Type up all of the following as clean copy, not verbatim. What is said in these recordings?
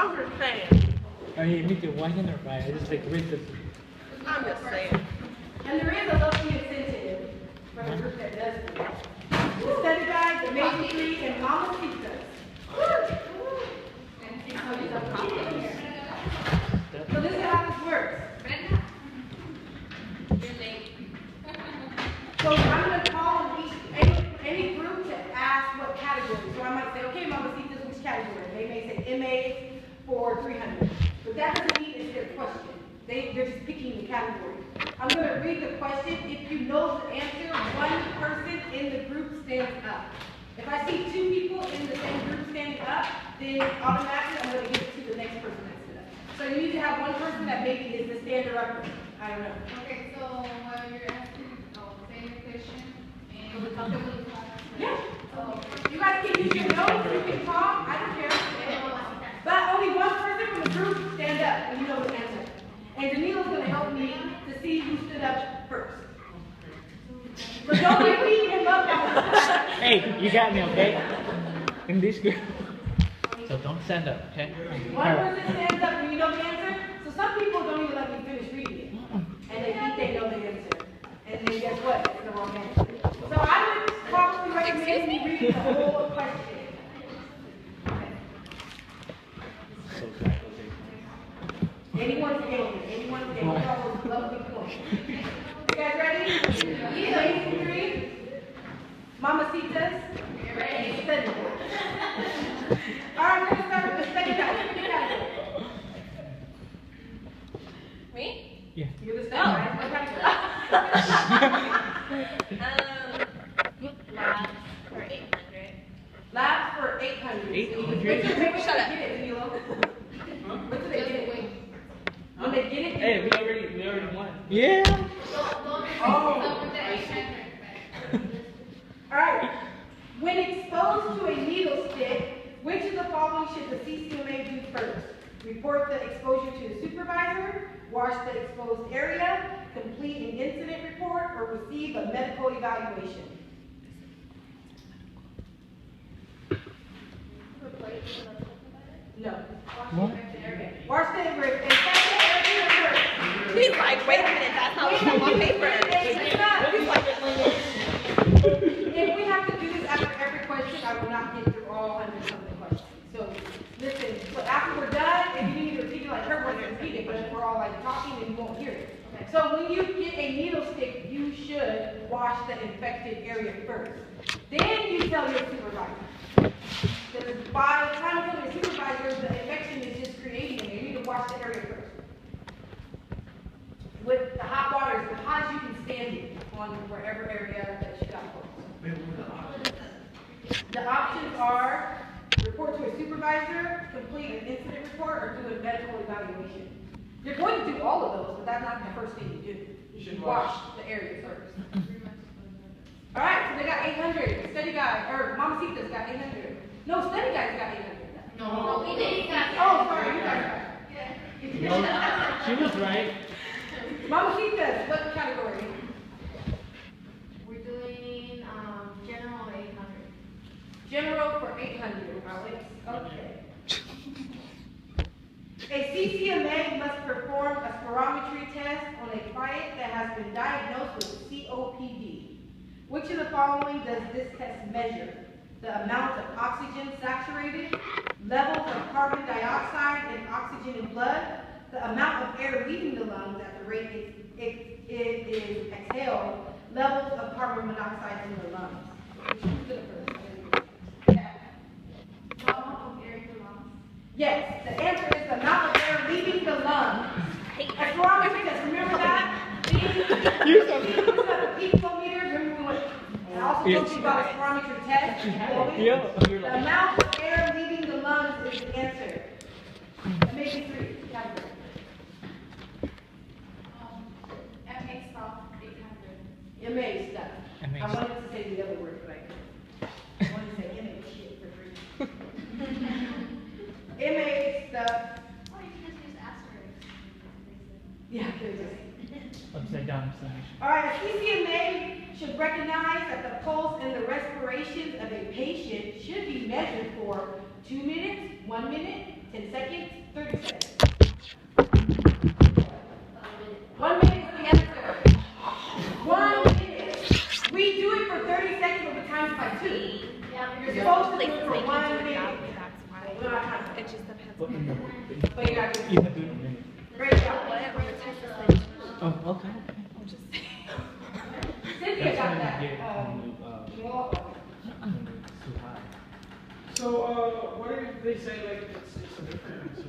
I'm just saying. I mean, you need to widen or right? I just like read the. I'm just saying. And there is a lucky incentive for the group that does this. The study guide, the Mason Tree, and Mama Pizzas. So this is how this works. So I'm going to call on any group to ask what category. So I might say, okay, Mama Pizzas, which category? They may say MA for 300. But that doesn't mean it's their question. They're just picking the category. I'm going to read the question. If you know the answer, one person in the group stands up. If I see two people in the same group standing up, then automatically I'm going to give it to the next person that stood up. So you need to have one person that maybe is the stander-upper. I don't know. Okay, so while you're asking, say your question, and we'll talk about it. Yeah. You guys can use your notes, you can talk, I don't care. But only one person from the group stand up and you know the answer. And Danila's going to help me to see who stood up first. So don't repeat him up. Hey, you got me, okay? In this group. So don't stand up, okay? One person stands up when you know the answer. So some people don't even let me finish reading it. And they think they know the answer. And then guess what? It's the wrong answer. So I would probably recommend you reading the whole question. So glad. Anyone's game. Anyone's game. That was a lovely point. You guys ready? Yeah. 3. Mamacitas. Ready. Study. All right, we're going to start with the second category. Me? Yeah. You're the study guy. What category? Labs for 800. Labs for 800. 800? Shut up. Get it, Danilo. What do they get it? When they get it, Hey, we already won. Yeah. oh. All right. When exposed to a needle stick, which of the following should the CCMA do first? Report the exposure to the supervisor, wash the exposed area, complete an incident report, or receive a medical evaluation? No. What? Wash the area first. He's like, wait a minute, that's not what's on my paper. It's not. If we have to do this after every question, I will not get through all 100-something questions. So listen, so after we're done, if you need to repeat it like her voice, repeat it, but if we're all like talking, then you won't hear it. Okay. So when you get a needle stick, you should wash the infected area first. Then you tell your supervisor. Because by the time you tell your supervisor, the infection is just creating it. You need to wash the area first. With the hot water, as hot as you can stand it on wherever area that you got for. The options are report to a supervisor, complete an incident report, or do a medical evaluation. You're going to do all of those, but that's not the first thing you do. You should wash the area first. All right, so they got 800. Study guy, or Mamacita's got 800. No, study guy's got 800. No, we didn't got Oh, sorry, you guys got it. She was right. Mamacita's, what category? We're doing general 800. General for 800, Alex. Okay. A CCMA must perform a spirometry test on a client that has been diagnosed with COPD. Which of the following does this test measure? The amount of oxygen saturated, levels of carbon dioxide and oxygen in blood, the amount of air leaving the lungs at the rate it is exhaled, levels of carbon monoxide in the lungs. Who's good first? Yes, the answer is the amount of air leaving the lungs. A spirometry test, remember that? You said the peak flow meter, remember we went, I also told you about a spirometry test. Yeah. The amount of air leaving the lungs is the answer. Maybe 3, category. MA stuff 800. MA stuff. MA I wanted to say the other word, but I wanted to say MA shit for 3. MA stuff. Oh, you can just use asterisks. Yeah, just. Upside down. All right, a CCMA should recognize that the pulse and the respirations of a patient should be measured for 2 minutes, 1 minute, 10 seconds, 30 seconds. 1 minute is the answer. 1 minute. We do it for 30 seconds, but we time it by 2. You're supposed to do it for 1 minute. We don't have time. It just depends. But you gotta do You it. can do it in a minute. Great job. Oh, okay. I'm just Cynthia That's got when that. you get Law. when it's too high. So, what if they say like it's a different answer?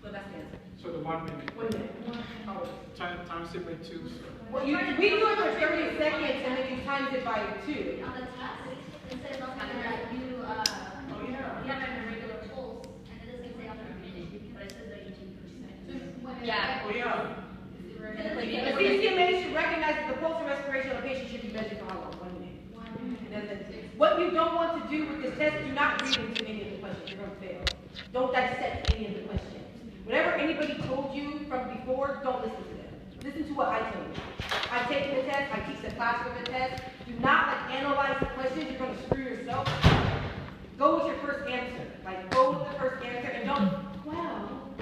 Well, that's the answer. So the 1 minute. 1 minute. Times it by 2. So. Well, we do it for 30 seconds and then you times it by 2. On the test, it says on there that you have a regular pulse, and it doesn't say after a minute, but it says that you do %. Yeah. Oh yeah. The CCMA should recognize that the pulse and respiration of a patient should be measured for how long? 1 minute. What you don't want to do with this test, do not read into any of the questions. You're going to fail. Don't dissect any of the questions. Whatever anybody told you from before, don't listen to them. Listen to what I tell you. I've taken the test. I teach the class with the test. Do not analyze the questions. You're going to screw yourself. Go with your first answer. Go with the first answer and don't, well,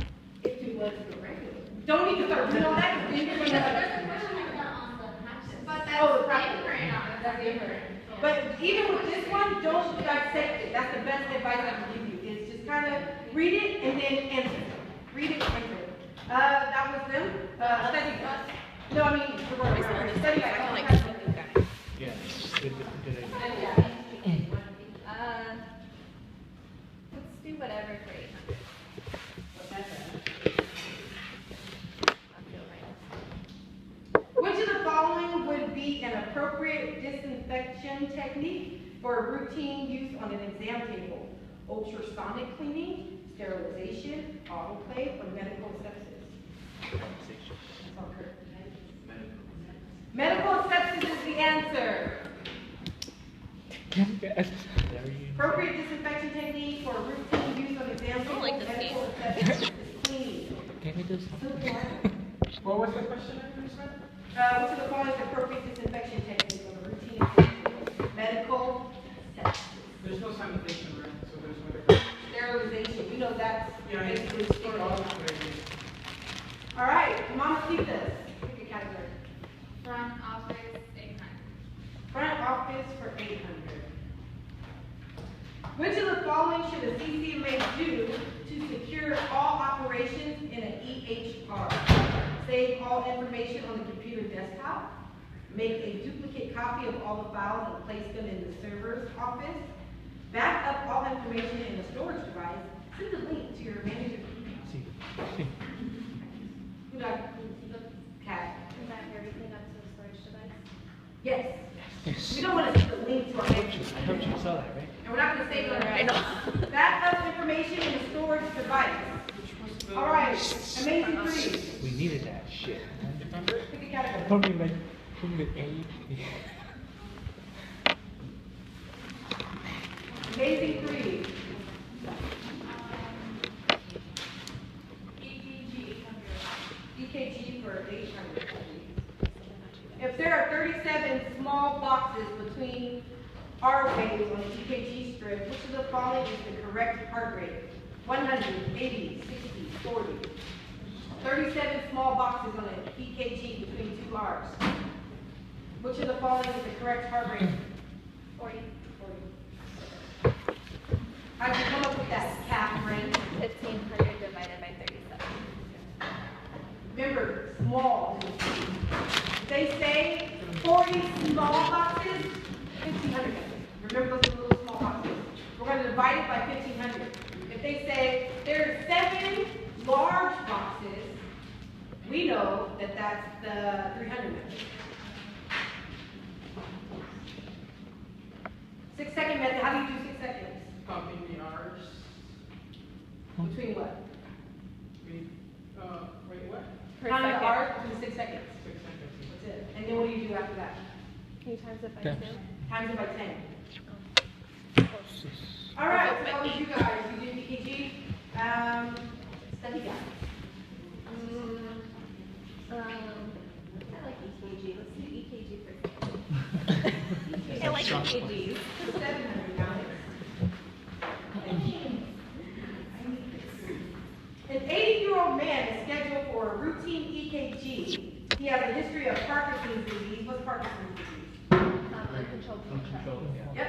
if it was the regular. Don't need to start doing all that. Because then you're going to There's a question like that on the practice. But Oh, that's the practice. different. That's different. But even with this one, don't dissect it. That's the best advice I can give you. Is just kind of read it and then answer. Read it and answer. That was them. Study guide. No, I mean the word around. Study guide. like something guy. Yeah. Good idea. Let's do whatever for 800. I feel right. Which of the following would be an appropriate disinfection technique for routine use on an exam table? Ultrasonic cleaning, sterilization, autoclave, or medical sepsis? That's all correct. Medical sepsis is the answer. Appropriate disinfection technique for routine use on exam table, like this medical game. sepsis is cleaning. Can we do something? What was the question again, sir? Which of the following is appropriate disinfection technique on a routine exam table? Medical sepsis. There's no sanitation, right? So there's no difference. Sterilization, we know that's Yeah, basically it's sterilization. All right, mamacitas, pick a category. Front office, 800. Front office for 800. Which of the following should a CCMA do to secure all operations in an EHR? Save all information on the computer desktop, make a duplicate copy of all the files and place them in the server's office, back up all information in a storage device, send a link to your manager's email. Who got Cat? Is that everything that's a storage device? Yes. Yes. We don't want to send a link to our I manager's hope you email. saw that, right? And we're not going to save it on our I know. Back up information in a storage device. All right, amazing three. We needed that shit. Pick a category. Probably like from the A. Amazing three. EKG for 800. If there are 37 small boxes between R waves on an EKG strip, which of the following is the correct heart rate? 100, 80, 60, 40. 37 small boxes on an EKG between two R's. Which of the following is the correct heart rate? 40. 40. How'd you come up with that, Catherine? 1,500 divided by 37. Remember, small. If they say 40 small boxes, 1,500. Remember those little small boxes. We're going to divide it by 1,500. If they say there are 7 large boxes, we know that that's the 300 method. 6-second method. How do you do 6 seconds? Counting the R's. Between what? Wait, what? Per Counting the second. R's between 6 seconds. 6 seconds. That's it. And then what do you do after that? Can you times it by Times. 2? Times it by 10. All right, so that was you guys. You did EKG. Study guide. I like EKG. Let's do EKG first. I like EKGs. 700 guys. routine EKG, he has a history of Parkinson's disease. What's Parkinson's disease? Uncontrolled Uncontrolled, yeah. Yep.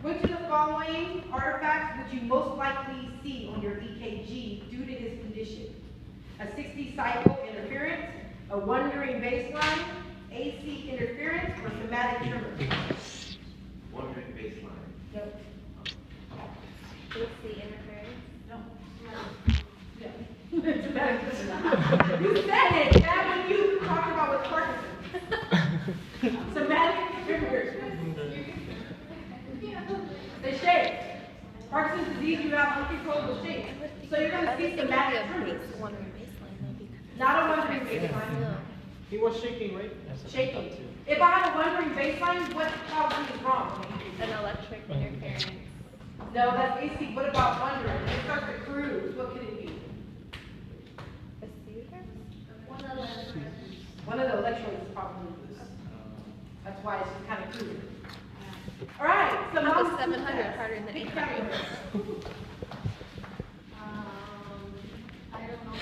Which of the following artifacts would you most likely see on your EKG due to his condition? A 60 cycle interference, a wandering baseline, AC interference, or somatic tremor? Wandering baseline. Yep. AC interference. No. Somatic tremor. You said it, Dad, when you talked about with Parkinson's. Somatic tremor. They shake. Parkinson's disease, you have uncontrollable shake. So you're going to see somatic tremors. Wandering baseline though, because. Not a wandering baseline. He was shaking, right? Shaking. If I have a wandering baseline, what probably is wrong? An electric interference. No, that's AC. What about wandering? It starts to cruise. What could it be? A seizure? One of the electrodes is probably loose. That's why it's just kind of cruising. All right. So How mom's is 700 test. harder than Pick 800? category. I don't know.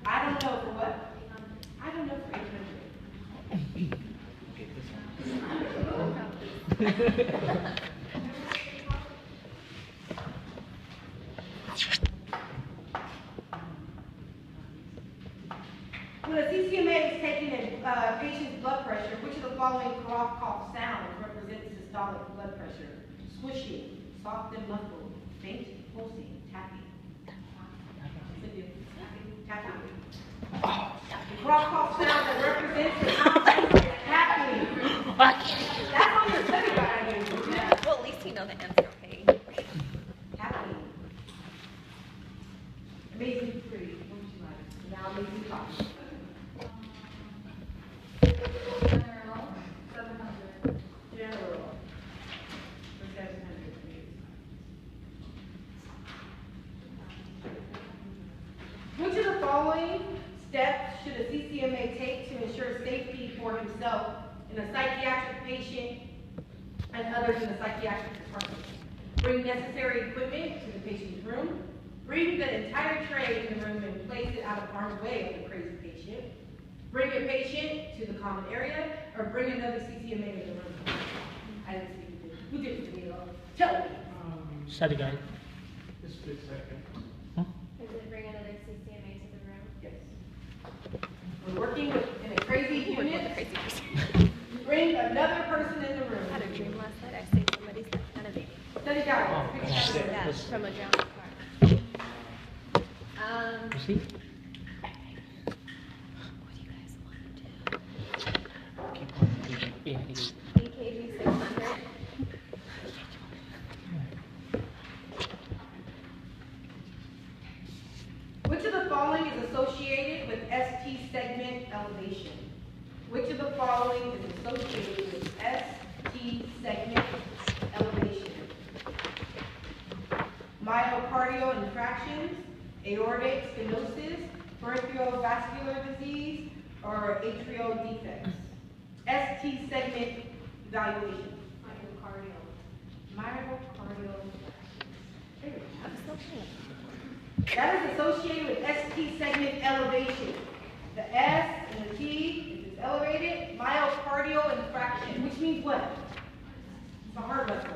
I don't know for what? I don't know for 800. When a CCMA is taking a patient's blood pressure, which of the following cough sounds represents systolic blood pressure? Swishing, soft and muffled, faint, pulsing, tapping. Tapping. The cough sound that represents the context is tapping. That's on your study guide I gave you. Well, at least you know the answer, okay? Tapping. Amazing free. What would you like? Now amazing coffee. General, 700. General. For 700, please. Which of the following steps should a CCMA take to ensure safety for himself in a psychiatric patient and others in the psychiatric department? Bring necessary equipment to the patient's room. Bring the entire tray in the room and place it out of harm's way of the crazy patient. Bring your patient to the common area, or bring another CCMA in the room. I didn't see who did it to me at all. Tell me. Study guide. Just a second. Is it bring another CCMA to the room? Yes. We're working in a crazy We're with a unit. crazy person. Bring another person in the room. I had a dream last night. I saved somebody's life. Kind of baby. Study guide. Oh, Pick yeah. category. Yeah, Let's- from a drowning car. You see? What do you guys want to do? Keep on moving. Yeah, it is. EKG 600. Which of the following is associated with ST segment elevation? Which of the following is associated with ST segment elevation? Myocardial infractions, aortic stenosis, peripheral vascular disease, or atrial defects? ST segment evaluation. Myocardial. There we go. I'm still playing. That is associated with ST segment elevation. The S and the T is elevated. Myocardial infraction, which means what? It's a hard lesson.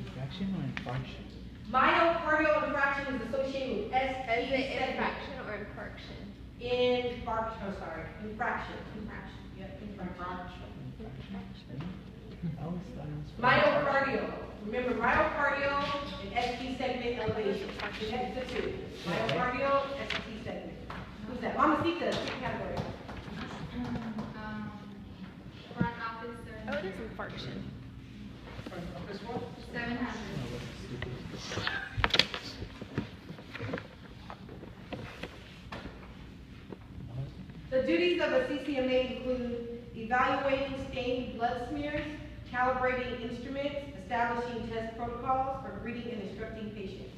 Infraction or infarction? Myocardial infraction is associated with ST Is it segment. infraction or infarction? Infraction, oh sorry, infraction. Yep, infraction. I always thought it was Myocardial. Remember, myocardial and ST segment elevation. That's the two. Myocardial, ST segment. Who's that? Mamacita, pick category. Front office, Oh, it is infarction. This one? 700. The duties of a CCMA include evaluating stained blood smears, calibrating instruments, establishing test protocols, or greeting and instructing patients.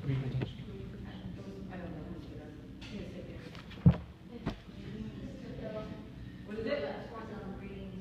Reading.